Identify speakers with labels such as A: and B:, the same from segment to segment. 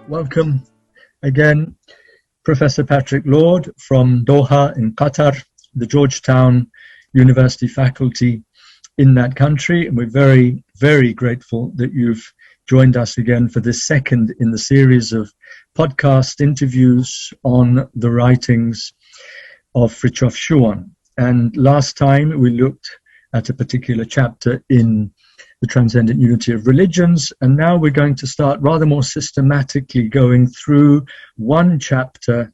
A: Welcome again, Professor Patrick Laude from Doha in Qatar, the Georgetown University faculty in that country. And we're very, very grateful that you've joined us again for this second in the series of podcast interviews on the writings of Frithjof Schuon. And last time we looked at a particular chapter in the Transcendent Unity of Religions, and now we're going to start rather more systematically going through one chapter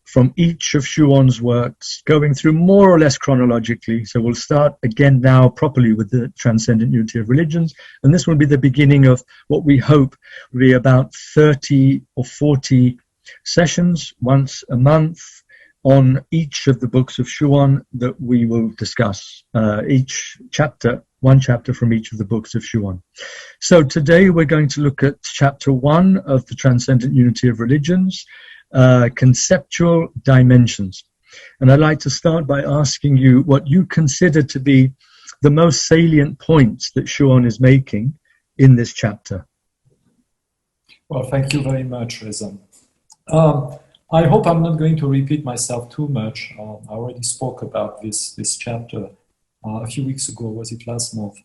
A: from each of Schuon's works, going through more or less chronologically. So we'll start again now properly with the Transcendent Unity of Religions, and this will be the beginning of what we hope will be about 30 or 40 sessions once a month on each of the books of Schuon that we will discuss, each chapter, one chapter from each of the books of Schuon. So today we're going to look at chapter 1 of the Transcendent Unity of Religions, Conceptual Dimensions. And I'd like to start by asking you what you consider to be the most salient points that Schuon is making in this chapter.
B: Well, thank you very much, Reza. I hope I'm not going to repeat myself too much. I already spoke about this chapter a few weeks ago, was it last month?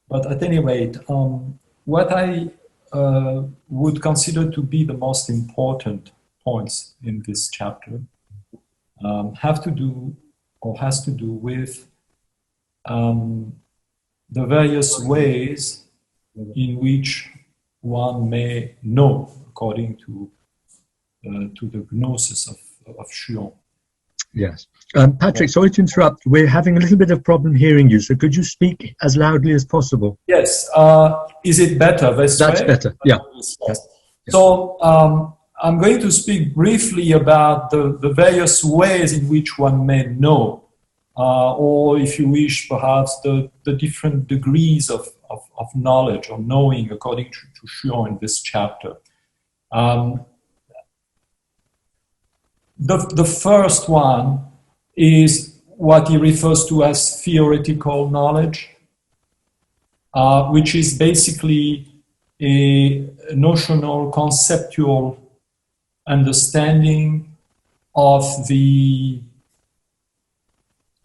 B: But at any rate, what I would consider to be the most important points in this chapter has to do with the various ways in which one may know, according to the gnosis of Schuon.
A: Yes. Patrick, sorry to interrupt. We're having a little bit of problem hearing you, so could you speak as loudly as possible?
B: Yes. Is it better this way?
A: That's better, yeah.
B: Yes. So I'm going to speak briefly about the various ways in which one may know, or if you wish, perhaps the different degrees of knowledge or knowing according to Schuon in this chapter. The first one is what he refers to as theoretical knowledge, which is basically a notional, conceptual understanding of the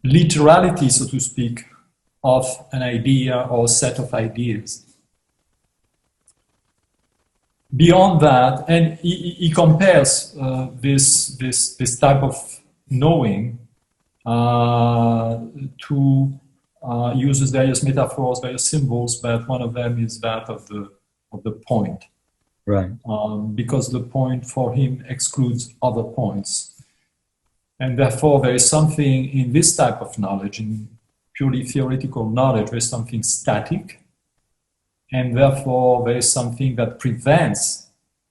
B: literality, so to speak, of an idea or set of ideas. Beyond that, and he compares this type of knowing to uses various metaphors, various symbols, but one of them is that of the point,
A: right?
B: Because the point for him excludes other points, and therefore there is something in this type of knowledge, in purely theoretical knowledge, there is something static. And therefore, there is something that prevents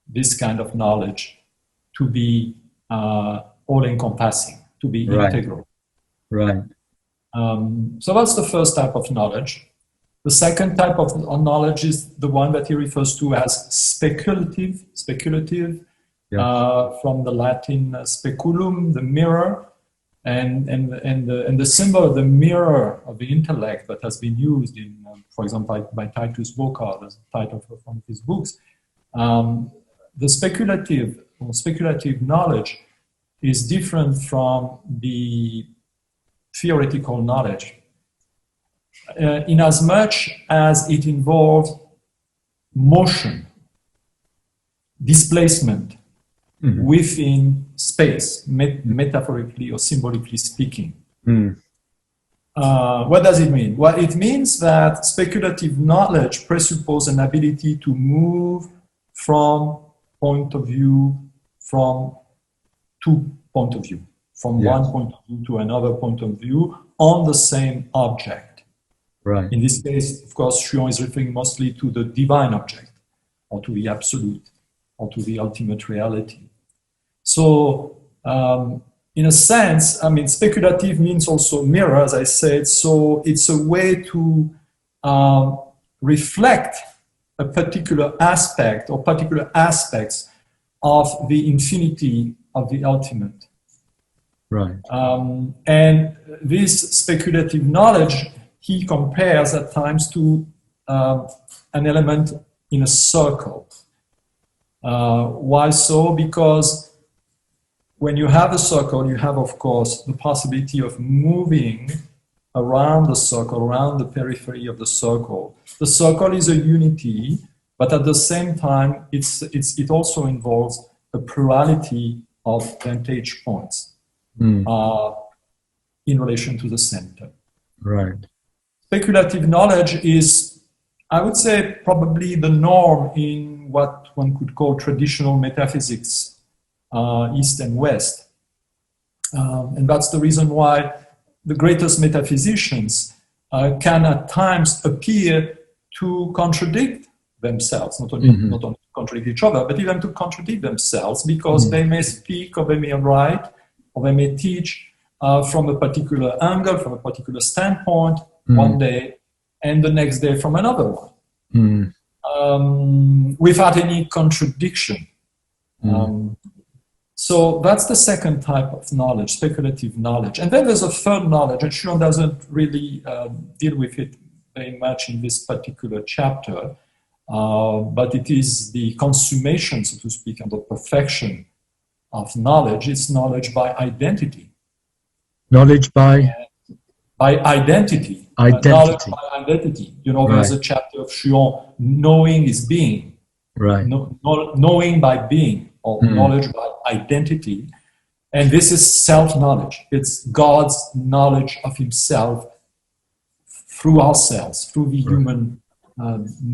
B: this kind of knowledge to be all-encompassing, to be integral.
A: Right.
B: So that's the first type of knowledge. The second type of knowledge is the one that he refers to as speculative, yeah. From the Latin speculum, the mirror, and the symbol of the mirror of the intellect that has been used in, for example, by Titus Burckhardt as a title for one of his books. The speculative knowledge is different from the theoretical knowledge, in as much as it involves motion, displacement, within space, metaphorically or symbolically speaking. What does it mean? Well, it means that speculative knowledge presupposes an ability to move from point of view, from two point of view, from one point of view to another point of view on the same object.
A: Right.
B: In this case, of course, Schuon is referring mostly to the divine object, or to the absolute, or to the ultimate reality. So, in a sense, I mean, speculative means also mirror, as I said, so it's a way to reflect a particular aspect or particular aspects of the infinity of the ultimate.
A: Right.
B: And this speculative knowledge, he compares at times to an element in a circle. Why so? Because when you have a circle, you have, of course, the possibility of moving around the circle, around the periphery of the circle. The circle is a unity, but at the same time, it also involves a plurality of vantage points in relation to the center.
A: Right.
B: Speculative knowledge is, I would say, probably the norm in what one could call traditional metaphysics, East and West. And that's the reason why the greatest metaphysicians can at times appear to contradict themselves, not only contradict each other, but even to contradict themselves, because they may speak or they may write or they may teach from a particular angle, from a particular standpoint one day, and the next day from another one, without any contradiction. So that's the second type of knowledge, speculative knowledge. And then there's a third knowledge, and Schuon doesn't really deal with it very much in this particular chapter, but it is the consummation, so to speak, and the perfection of knowledge. It's knowledge by identity.
A: Knowledge by?
B: By identity.
A: Identity.
B: Knowledge by identity. You know, there's a chapter of Schuon, knowing is being.
A: Right.
B: Knowing by being. Or knowledge by identity, and this is self-knowledge. It's God's knowledge of himself through ourselves, through the human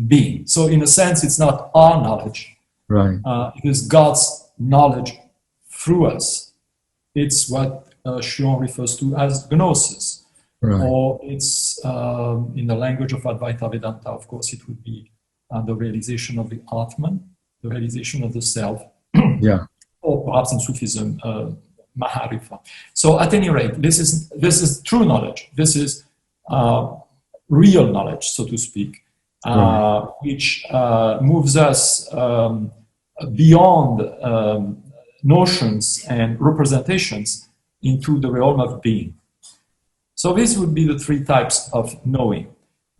B: being. So in a sense, it's not our knowledge. Right. It is God's knowledge through us. It's what Schuon refers to as gnosis. Right. Or it's, in the language of Advaita Vedanta, of course, it would be the realization of the Atman, the realization of the self. Yeah. Or perhaps in Sufism, Maharifa. So at any rate, this is true knowledge. This is real knowledge, so to speak, which moves us beyond notions and representations into the realm of being. So these would be the three types of knowing.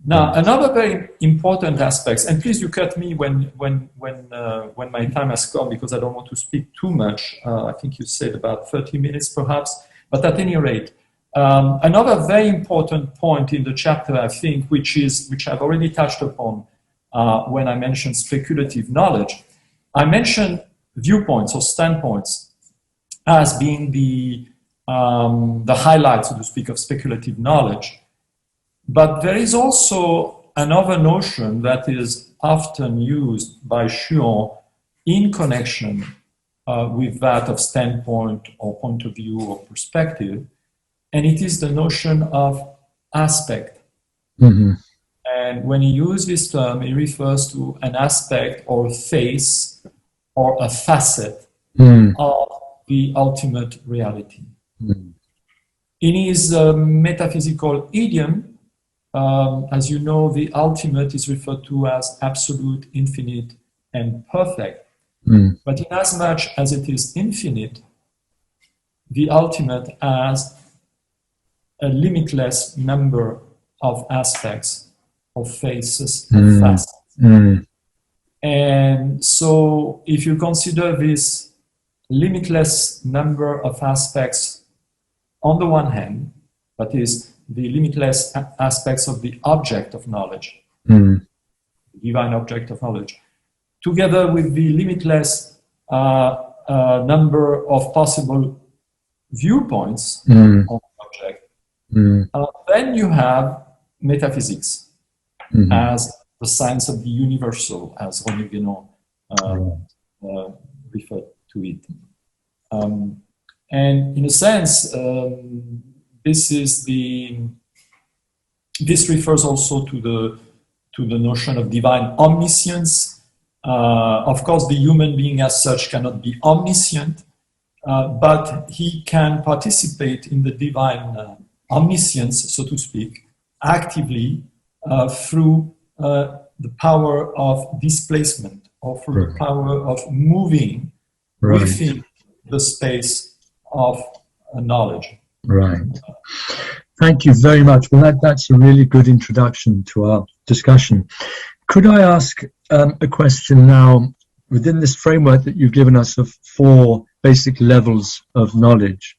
B: Now, another very important aspect, and please you cut me when my time has come, because I don't want to speak too much. I think you said about 30 minutes perhaps, but at any rate, another very important point in the chapter, I think, which I've already touched upon when I mentioned speculative knowledge. I mentioned viewpoints or standpoints as being the highlight, so to speak, of speculative knowledge. But there is also another notion that is often used by Schuon in connection with that of standpoint or point of view or perspective, and it is the notion of aspect. And when he uses this term, he refers to an aspect or face or a facet of the ultimate reality. In his metaphysical idiom, as you know, the ultimate is referred to as absolute, infinite, and perfect. But inasmuch as it is infinite, the ultimate has a limitless number of aspects, of faces, of facets. And so if you consider this limitless number of aspects on the one hand, that is, the limitless aspects of the object of knowledge, the divine object of knowledge, together with the limitless number of possible viewpoints on the object, then you have metaphysics as the science of the universal, as René Guénon referred to it. And in a sense, this refers also to the notion of divine omniscience. Of course, the human being as such cannot be omniscient, but he can participate in the divine omniscience, so to speak, actively through the power of displacement, or through the power of moving within the space of knowledge.
A: Right. Thank you very much. Well, that's a really good introduction to our discussion. Could I ask a question now within this framework that you've given us of 4 basic levels of knowledge,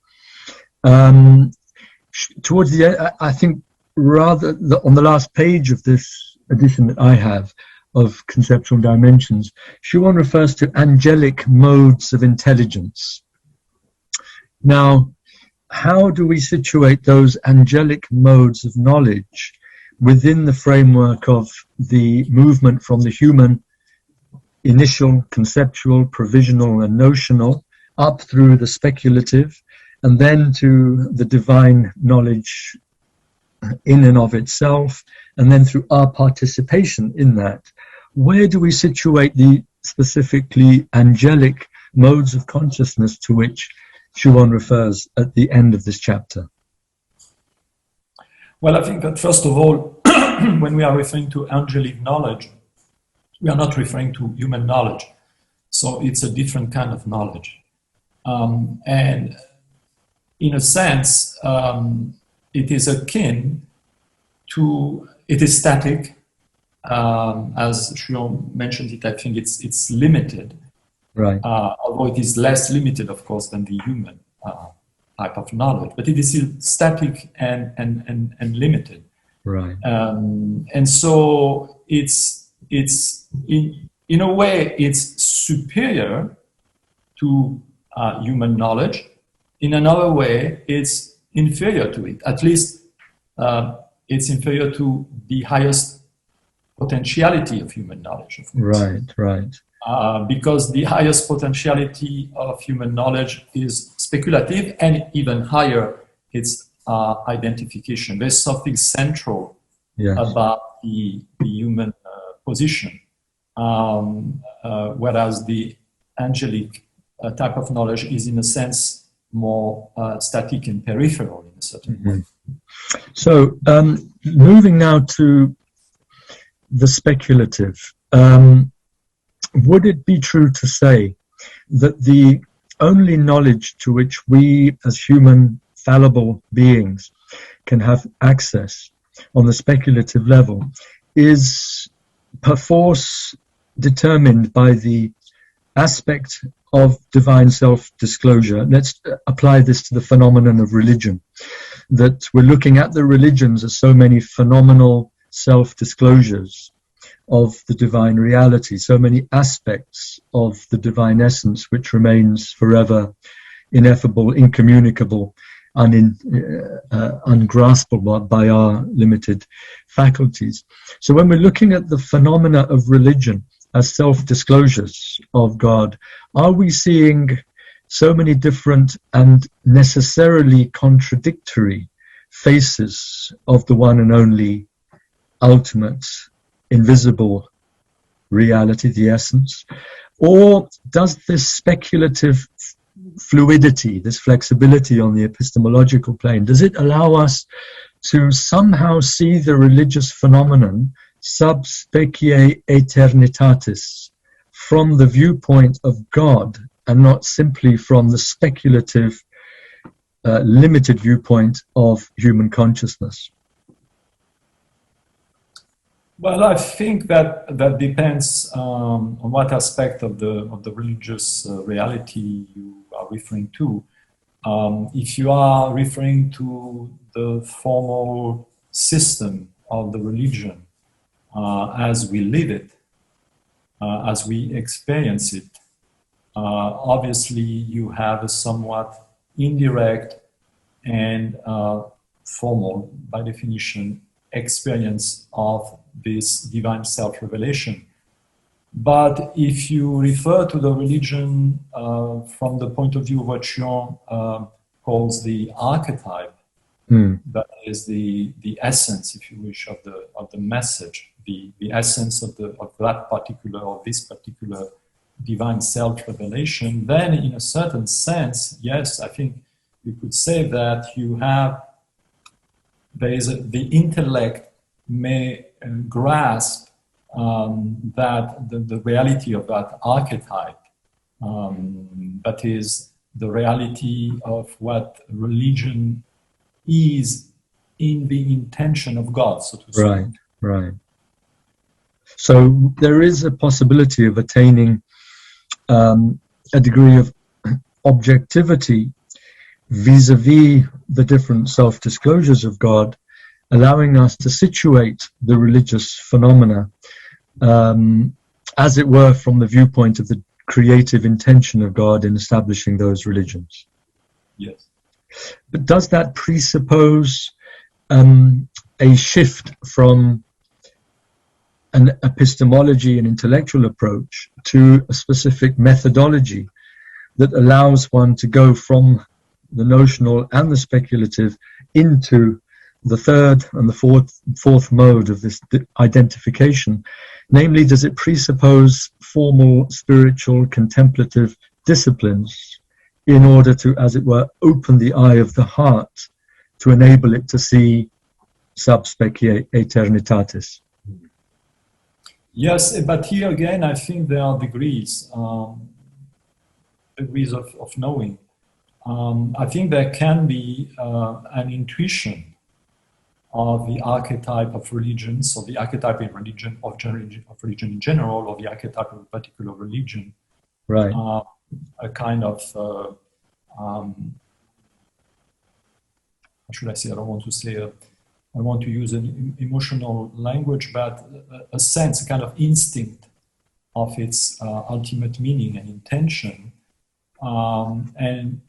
A: towards the end, I think on the last page of this edition that I have of Conceptual Dimensions, Schuon refers to angelic modes of intelligence. Now, how do we situate those angelic modes of knowledge within the framework of the movement from the human, initial, conceptual, provisional, and notional, up through the speculative, and then to the divine knowledge in and of itself, and then through our participation in that? Where do we situate the specifically angelic modes of consciousness to which Schuon refers at the end of this chapter?
B: Well, I think that first of all, when we are referring to angelic knowledge, we are not referring to human knowledge. So it's a different kind of knowledge. And in a sense, it is akin to, it is static. As Schuon mentioned it, I think it's limited.
A: Right.
B: Although it is less limited, of course, than the human type of knowledge, but it is still static and limited.
A: Right.
B: And so it's in a way it's superior to human knowledge. In another way, it's inferior to it. At least it's inferior to the highest potentiality of human knowledge. Of course.
A: Right.
B: Because the highest potentiality of human knowledge is speculative, and even higher, it's identification. There's something central about the human position, whereas the angelic type of knowledge is, in a sense, more static and peripheral in a certain way.
A: So, moving now to the speculative. Would it be true to say that the only knowledge to which we as human fallible beings can have access on the speculative level is perforce determined by the aspect of divine self-disclosure? Let's apply this to the phenomenon of religion, that we're looking at the religions as so many phenomenal self-disclosures of the divine reality, so many aspects of the divine essence which remains forever ineffable, incommunicable, ungraspable by our limited faculties. So when we're looking at the phenomena of religion as self-disclosures of God, are we seeing so many different and necessarily contradictory faces of the one and only ultimate invisible reality, the essence? Or does this speculative fluidity, this flexibility on the epistemological plane, does it allow us to somehow see the religious phenomenon sub specie aeternitatis, from the viewpoint of God, and not simply from the speculative, limited viewpoint of human consciousness?
B: Well, I think that depends on what aspect of the religious reality you are referring to. If you are referring to the formal system of the religion as we live it, as we experience it, obviously you have a somewhat indirect and formal, by definition, experience of this divine self-revelation. But if you refer to the religion from the point of view of what Schuon calls the archetype, that is the essence, if you wish, of the message, the essence of that particular, or this particular divine self-revelation, then in a certain sense, yes, I think you could say that you have, the intellect may grasp that the reality of that archetype, that is the reality of what religion is in the intention of God, so to say.
A: Right. So there is a possibility of attaining a degree of objectivity vis-a-vis the different self-disclosures of God, allowing us to situate the religious phenomena, as it were, from the viewpoint of the creative intention of God in establishing those religions.
B: Yes.
A: But does that presuppose a shift from an epistemology and intellectual approach to a specific methodology that allows one to go from the notional and the speculative into the third and the fourth mode of this identification? Namely, does it presuppose formal spiritual contemplative disciplines in order to, as it were, open the eye of the heart to enable it to see sub specie aeternitatis?
B: Yes, but here again, I think there are degrees of knowing. I think there can be an intuition of the archetype of religions, or the archetype in religion of religion in general, or the archetype of a particular religion.
A: Right.
B: A kind of, how should I say? I don't want to say. I want to use an emotional language, but a sense, a kind of instinct of its ultimate meaning and intention, and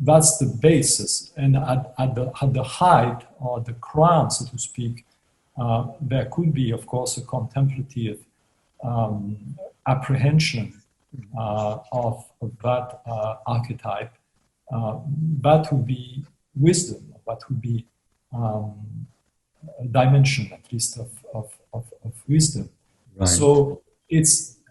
B: that's the basis. And at the height, or the crown, so to speak, there could be, of course, a contemplative apprehension of that archetype. That would be wisdom. That would be a dimension, at least, of wisdom.
A: Right.
B: So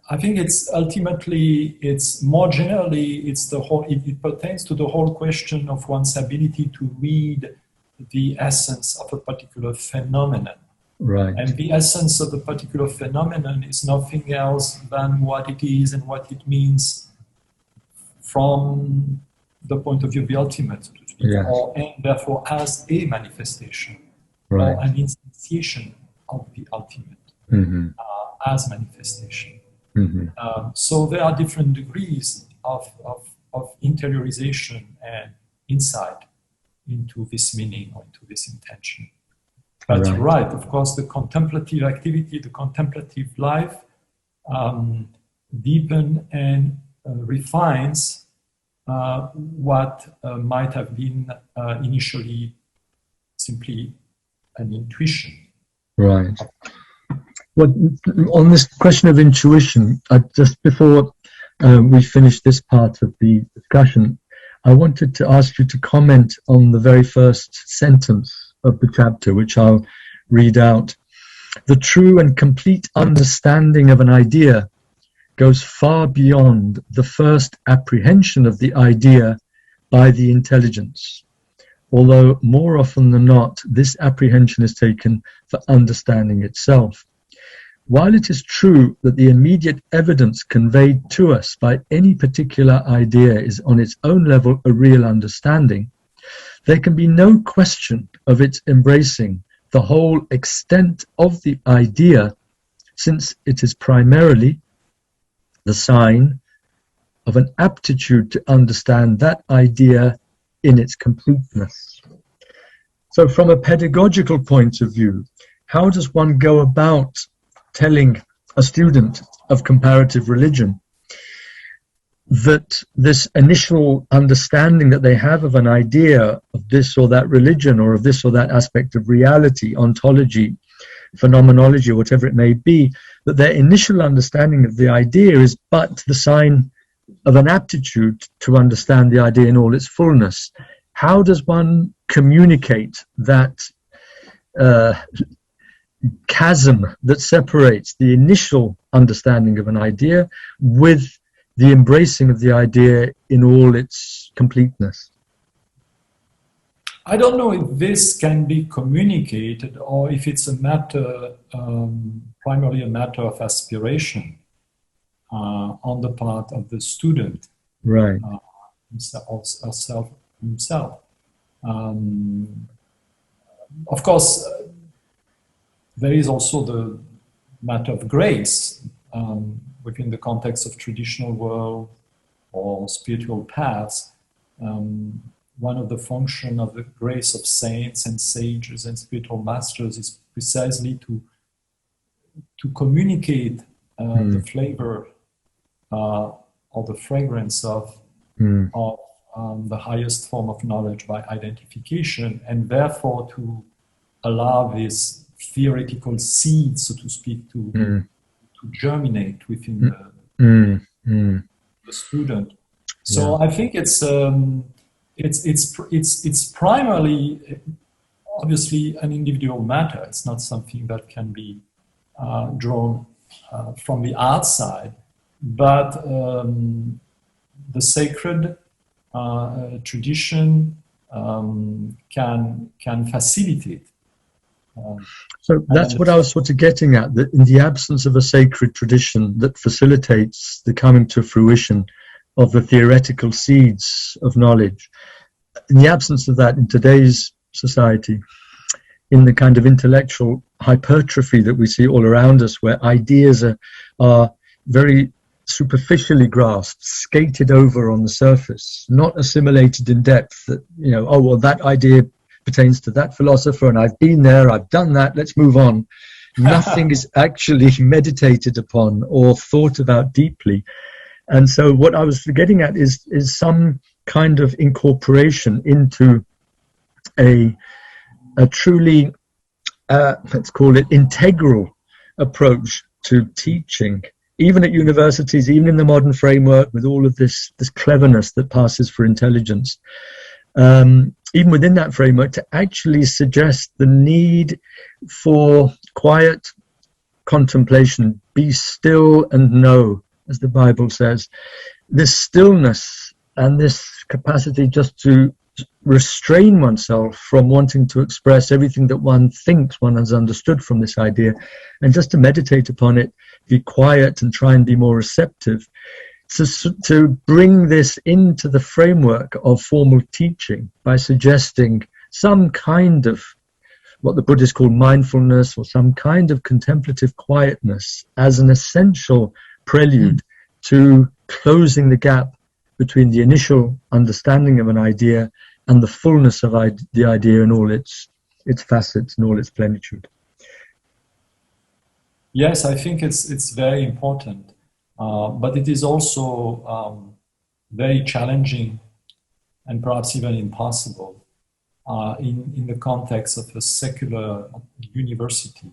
B: I think it's ultimately, it's more generally, it's the whole, it pertains to the whole question of one's ability to read the essence of a particular phenomenon.
A: Right.
B: And the essence of a particular phenomenon is nothing else than what it is and what it means from the point of view of the ultimate, so to speak,
A: Yes.
B: and therefore as a manifestation,
A: Right.
B: or an instantiation of the ultimate,
A: Mm-hmm.
B: as manifestation.
A: Mm-hmm.
B: So there are different degrees of interiorization and insight into this meaning or into this intention. But
A: Right.
B: you're right, of course, the contemplative activity, the contemplative life deepen and refines what might have been initially simply an intuition.
A: Right. Well, on this question of intuition, just before we finish this part of the discussion, I wanted to ask you to comment on the very first sentence of the chapter, which I'll read out. The true and complete understanding of an idea goes far beyond the first apprehension of the idea by the intelligence, although more often than not, this apprehension is taken for understanding itself. While it is true that the immediate evidence conveyed to us by any particular idea is on its own level a real understanding, there can be no question of its embracing the whole extent of the idea, since it is primarily the sign of an aptitude to understand that idea in its completeness. So from a pedagogical point of view, how does one go about telling a student of comparative religion that this initial understanding that they have of an idea of this or that religion, or of this or that aspect of reality, ontology, phenomenology, or whatever it may be, that their initial understanding of the idea is but the sign of an aptitude to understand the idea in all its fullness? How does one communicate that chasm that separates the initial understanding of an idea with the embracing of the idea in all its completeness?
B: I don't know if this can be communicated, or if it's a matter, primarily a matter of aspiration on the part of the student,
A: Right.
B: himself. Of course, there is also the matter of grace, within the context of traditional world or spiritual paths, one of the functions of the grace of saints and sages and spiritual masters is precisely to communicate the flavor or the fragrance of the highest form of knowledge by identification, and therefore to allow this theoretical seed, so to speak, to germinate within the student. So I think it's primarily, obviously, an individual matter. It's not something that can be drawn from the outside, but the sacred tradition can facilitate.
A: So that's what I was sort of getting at, that in the absence of a sacred tradition that facilitates the coming to fruition of the theoretical seeds of knowledge, in the absence of that in today's society, in the kind of intellectual hypertrophy that we see all around us, where ideas are very superficially grasped, skated over on the surface, not assimilated in depth, that, you know, oh, well, that idea pertains to that philosopher and I've been there, I've done that, let's move on. Nothing is actually meditated upon or thought about deeply. And so what I was getting at is some kind of incorporation into a truly, let's call it, integral approach to teaching, even at universities, even in the modern framework, with all of this cleverness that passes for intelligence. Even within that framework, to actually suggest the need for quiet contemplation, be still and know, as the Bible says. This stillness and this capacity just to restrain oneself from wanting to express everything that one thinks one has understood from this idea, and just to meditate upon it, be quiet and try and be more receptive, to bring this into the framework of formal teaching by suggesting some kind of what the Buddhists call mindfulness, or some kind of contemplative quietness as an essential prelude to closing the gap between the initial understanding of an idea and the fullness of the idea in all its facets and all its plenitude.
B: Yes, I think it's very important, but it is also very challenging and perhaps even impossible in the context of a secular university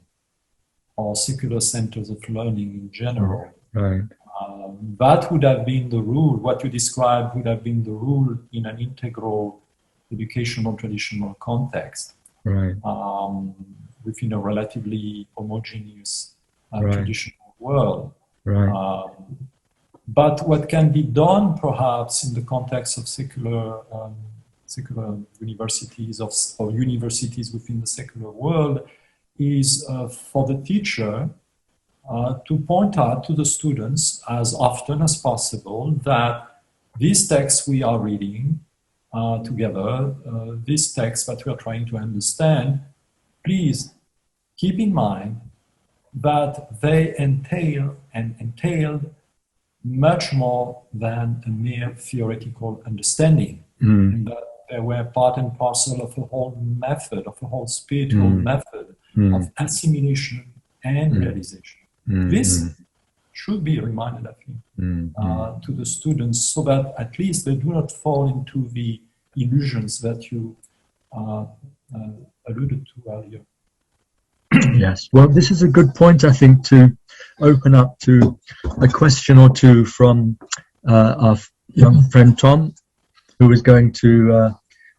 B: or secular centers of learning in general.
A: Right.
B: That would have been the rule. What you described would have been the rule in an integral educational traditional context,
A: right,
B: within a relatively homogeneous
A: right,
B: traditional world.
A: Right.
B: But what can be done, perhaps, in the context of secular universities or universities within the secular world, is for the teacher to point out to the students as often as possible that these texts we are reading together, these texts that we are trying to understand, please keep in mind that they entailed much more than a mere theoretical understanding, and that they were part and parcel of a whole method, of a whole spiritual method of assimilation and realization. This should be reminded, I think, to the students, so that at least they do not fall into the illusions that you alluded to earlier.
A: Yes, well, this is a good point, I think, to open up to a question or two from our young friend Tom, who is going to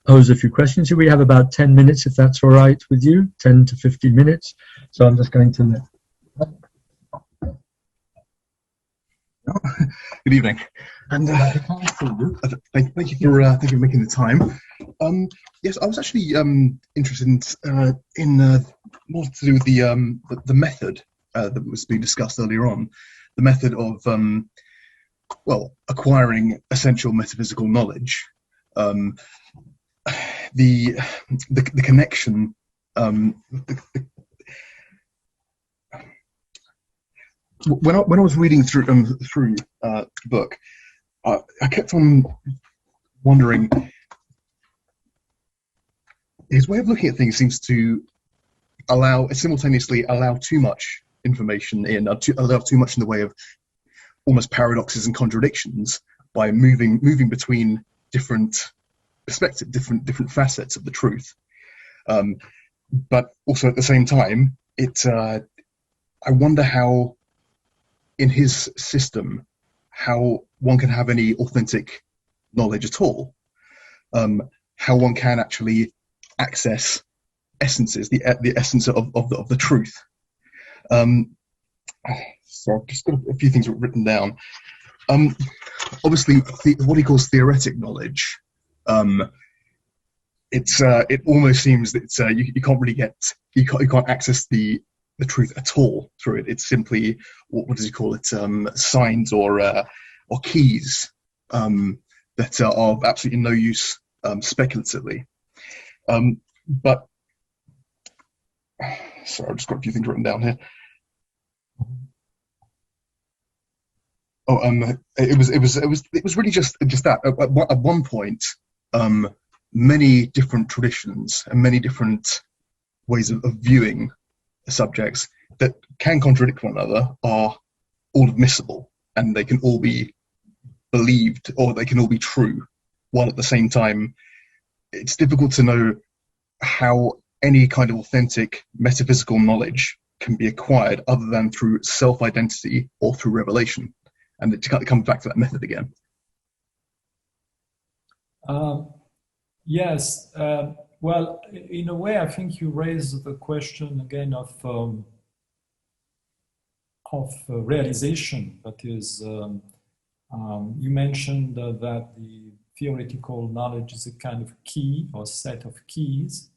A: pose a few questions. We have about 10 minutes, if that's all right with you, 10 to 15 minutes. So I'm just going to let...
C: Good evening, and thank you for making the time. Yes, I was actually interested in more to do with the method that was being discussed earlier on, the method of acquiring essential metaphysical knowledge, the connection. when I was reading through the book, I kept on wondering. His way of looking at things seems to simultaneously allow too much information in, allow too much in the way of almost paradoxes and contradictions by moving between different perspectives, different facets of the truth. But also at the same time, I wonder how, in his system, how one can have any authentic knowledge at all. How one can actually access essences, the essence of the truth. So I've just got a few things written down. Obviously, what he calls theoretic knowledge. It almost seems that you can't really you can't access the truth at all through it. It's simply what does he call it? Signs or keys that are of absolutely no use speculatively. But sorry, I've just got a few things written down here. Oh, it was really just that. At one point, many different traditions and many different ways of viewing subjects that can contradict one another are all admissible, and they can all be believed or they can all be true, while at the same time it's difficult to know how any kind of authentic metaphysical knowledge can be acquired other than through self-identity or through revelation. And it comes back to that method again.
B: Yes. Well, in a way, I think you raised the question again of realization. That is, you mentioned that the theoretical knowledge is a kind of key or set of keys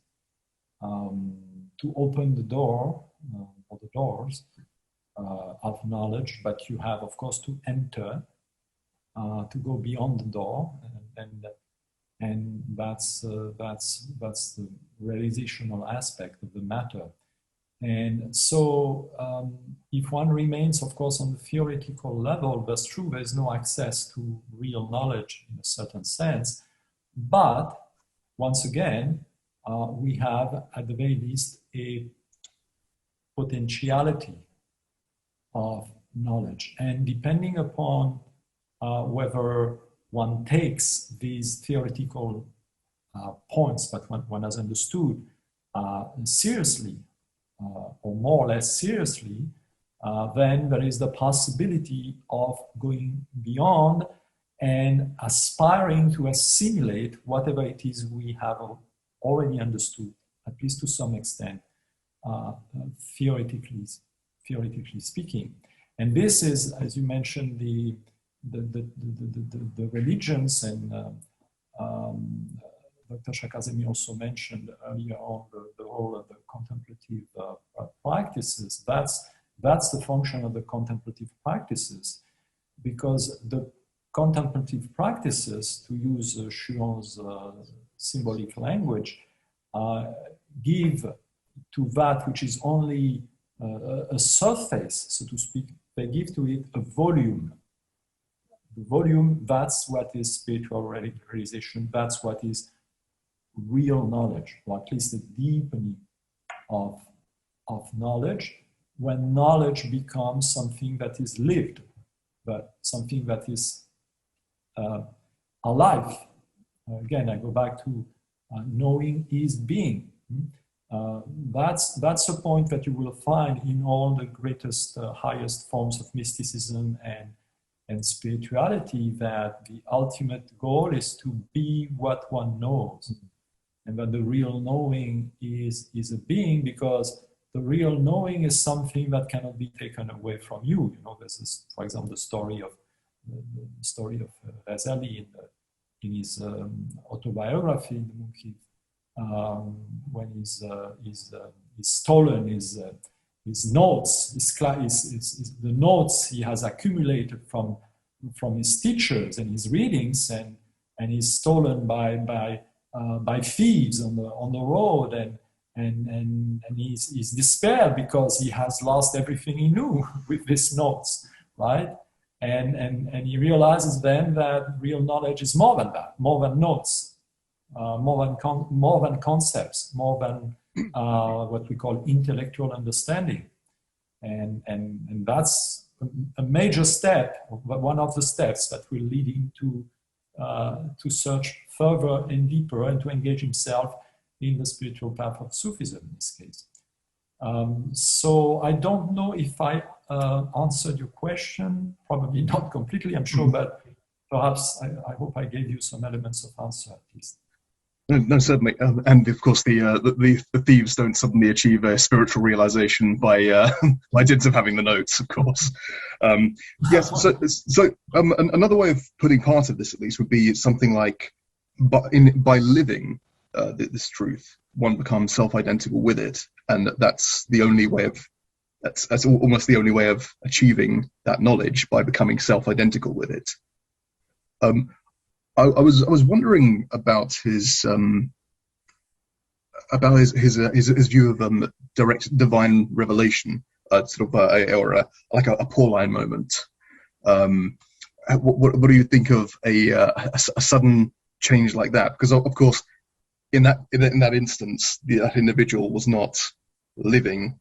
B: to open the door or the doors of knowledge, but you have, of course, to enter, to go beyond the door, and that's the realizational aspect of the matter. And so, if one remains, of course, on the theoretical level, that's true. There's no access to real knowledge in a certain sense, but once again, we have, at the very least, a potentiality of knowledge. And depending upon whether one takes these theoretical points that one has understood seriously, or more or less seriously, then there is the possibility of going beyond and aspiring to assimilate whatever it is we have already understood, at least to some extent, theoretically speaking. And this is, as you mentioned, the religions, and Dr. Shah-Kazemi also mentioned earlier on the role of the contemplative practices. That's the function of the contemplative practices, because the contemplative practices, to use Schuon's symbolic language, give to that which is only a surface, so to speak, they give to it a volume. The volume, that's what is spiritual realization, that's what is real knowledge, or at least the deepening of knowledge, when knowledge becomes something that is lived, but something that is alive. Again, I go back to knowing is being. That's a point that you will find in all the greatest, highest forms of mysticism and spirituality, that the ultimate goal is to be what one knows, and that the real knowing is a being, because the real knowing is something that cannot be taken away from you. You know, there's this, for example, the story of Ghazali in his autobiography, in the Monkey, when he's stolen his notes, the notes he has accumulated from his teachers and his readings, and he's stolen by thieves on the road, and he's despaired because he has lost everything he knew with these notes, right? And he realizes then that real knowledge is more than that, more than notes, more than concepts, more than what we call intellectual understanding, and that's a major step, one of the steps that will lead him to search further and deeper and to engage himself in the spiritual path of Sufism in this case. So I don't know if I answered your question, probably not completely, I'm sure, but perhaps I hope I gave you some elements of answer at least.
C: No, certainly, and of course the thieves don't suddenly achieve a spiritual realization by dint of having the notes, of course. Yes, so another way of putting part of this, at least, would be something like, by living this truth, one becomes self-identical with it, and that's the only way of that's almost the only way of achieving that knowledge, by becoming self-identical with it. I was wondering about his view of direct divine revelation, sort of like a Pauline moment. What do you think of a sudden change like that? Because of course, in that instance, that individual was not living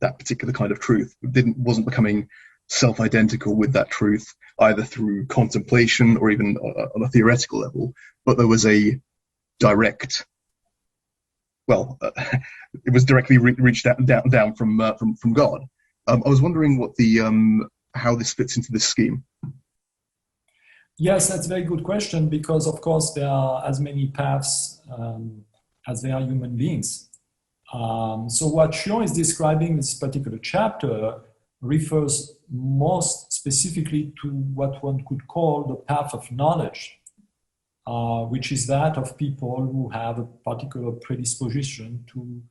C: that particular kind of truth. Wasn't becoming self-identical with that truth, either through contemplation or even on a theoretical level, but there was a direct, it was directly reached down from God. I was wondering what how this fits into this scheme.
B: Yes, that's a very good question, because of course there are as many paths as there are human beings. So what Schuon is describing in this particular chapter refers most specifically to what one could call the path of knowledge, which is that of people who have a particular predisposition to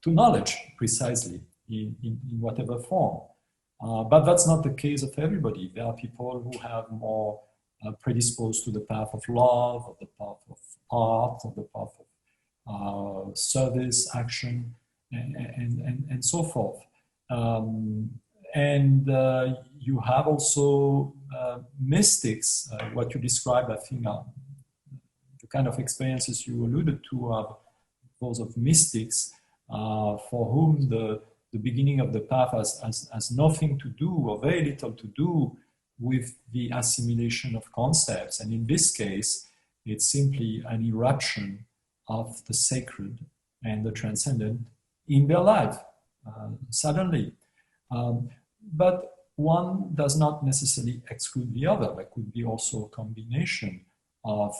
B: knowledge, precisely, in whatever form. But that's not the case of everybody. There are people who have more predisposed to the path of love, or the path of art, or the path of service, action, and so forth. And you have also mystics, what you described, I think, the kind of experiences you alluded to are those of mystics, for whom the beginning of the path has nothing to do, or very little to do, with the assimilation of concepts. And in this case, it's simply an eruption of the sacred and the transcendent in their life, suddenly. But one does not necessarily exclude the other. There could be also a combination of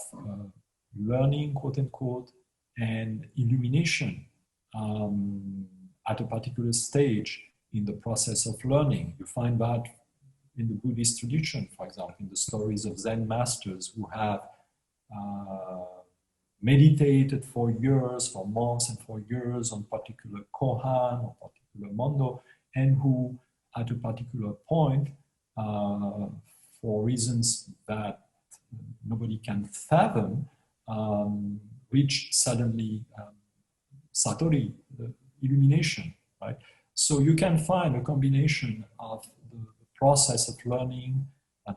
B: learning, quote unquote, and illumination at a particular stage in the process of learning. You find that in the Buddhist tradition, for example, in the stories of Zen masters who have meditated for years, for months and for years, on particular kohan or particular mondo, and who at a particular point, for reasons that nobody can fathom, reach suddenly satori, illumination, right? So you can find a combination of the process of learning,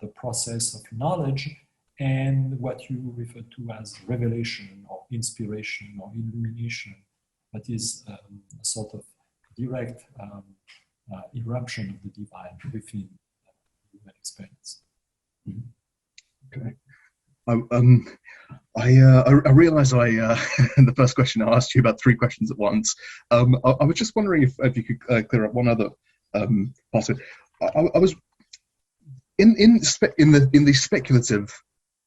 B: the process of knowledge, and what you refer to as revelation or inspiration or illumination, that is a sort of direct eruption of the divine within human experience.
C: Mm-hmm. Okay. I realize in the first question I asked you about three questions at once. I was just wondering if you could clear up one other part of it. I was in the speculative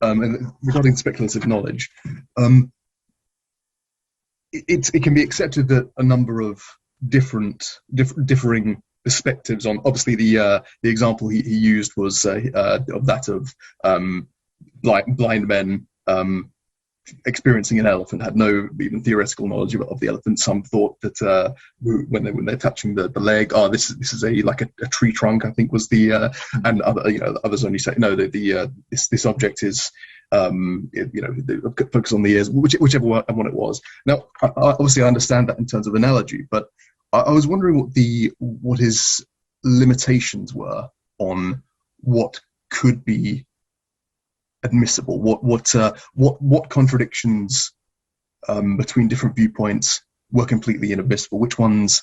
C: regarding speculative knowledge. It can be accepted that a number of differing perspectives on. Obviously, the example he used was of that of blind men experiencing an elephant, had no even theoretical knowledge of the elephant. Some thought that when they're touching the leg, this is a tree trunk, I think was the and other others only say no, this object is focus on the ears, whichever one it was. Now, obviously, I understand that in terms of analogy, but I was wondering what his limitations were on what could be admissible, what contradictions between different viewpoints were completely inadmissible. Which one is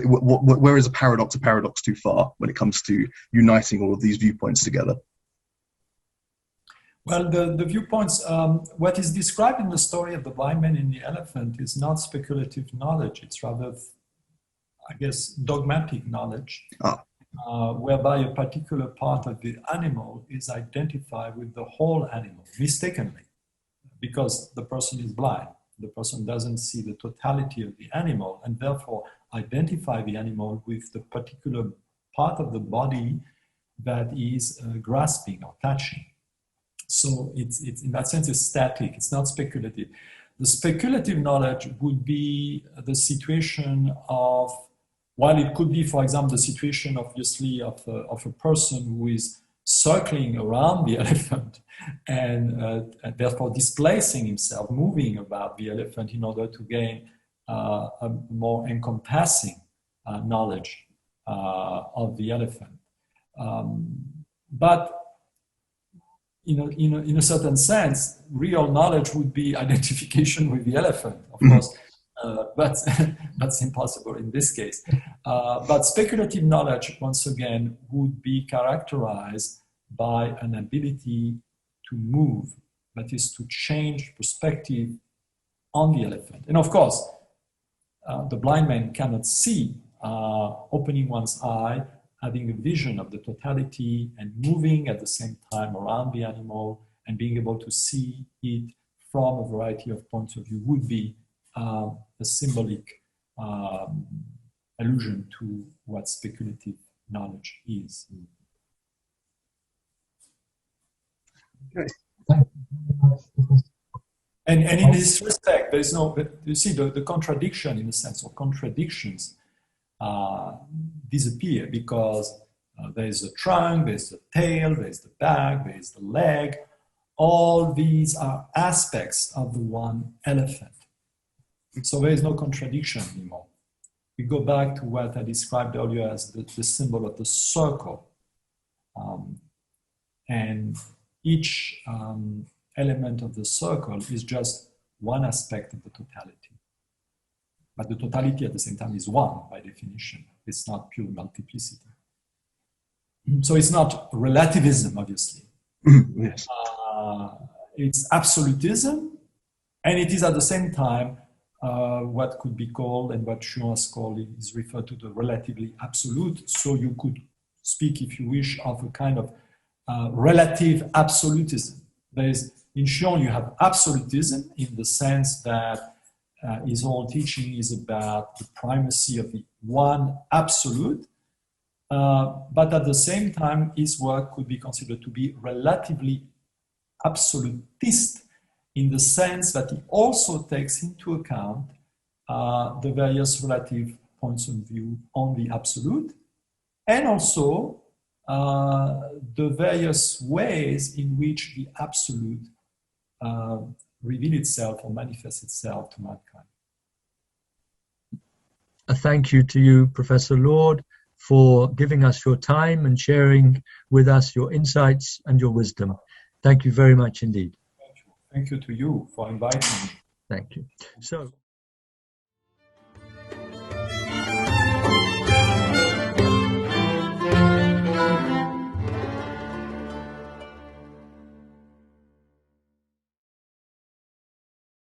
C: where is a paradox too far when it comes to uniting all of these viewpoints together?
B: Well, the viewpoints, what is described in the story of the blind man and the elephant is not speculative knowledge. It's rather, I guess, dogmatic knowledge, whereby a particular part of the animal is identified with the whole animal, mistakenly, because the person is blind. The person doesn't see the totality of the animal, and therefore identify the animal with the particular part of the body that is grasping or touching. So it's in that sense, it's static, it's not speculative. The speculative knowledge would be the situation of, while it could be, for example, the situation, obviously, of a person who is circling around the elephant and therefore displacing himself, moving about the elephant in order to gain a more encompassing knowledge of the elephant. But in a certain sense, real knowledge would be identification with the elephant, of course, but that's impossible in this case. But speculative knowledge, once again, would be characterized by an ability to move, that is, to change perspective on the elephant. And of course, the blind man cannot see, opening one's eye, having a vision of the totality and moving at the same time around the animal and being able to see it from a variety of points of view would be a symbolic allusion to what speculative knowledge is.
C: Okay.
B: And in this respect, there is no, you see, the contradiction, in a sense, or contradictions disappear, because there is the trunk, there's the tail, there's the back, there's the leg. All these are aspects of the one elephant. So there is no contradiction anymore. We go back to what I described earlier as the symbol of the circle. And each element of the circle is just one aspect of the totality. But the totality at the same time is one, by definition. It's not pure multiplicity. So it's not relativism, obviously.
C: Yes.
B: It's absolutism, and it is at the same time what could be called, and what Schuon has called, is referred to the relatively absolute. So you could speak, if you wish, of a kind of relative absolutism. In Schuon, you have absolutism in the sense that his whole teaching is about the primacy of the one absolute, but at the same time, his work could be considered to be relatively absolutist in the sense that he also takes into account the various relative points of view on the absolute, and also the various ways in which the absolute reveal itself or manifest itself to mankind.
A: A thank you to you, Professor Laude, for giving us your time and sharing with us your insights and your wisdom. Thank you very much indeed.
B: Thank you to you for inviting me.
A: Thank you. So.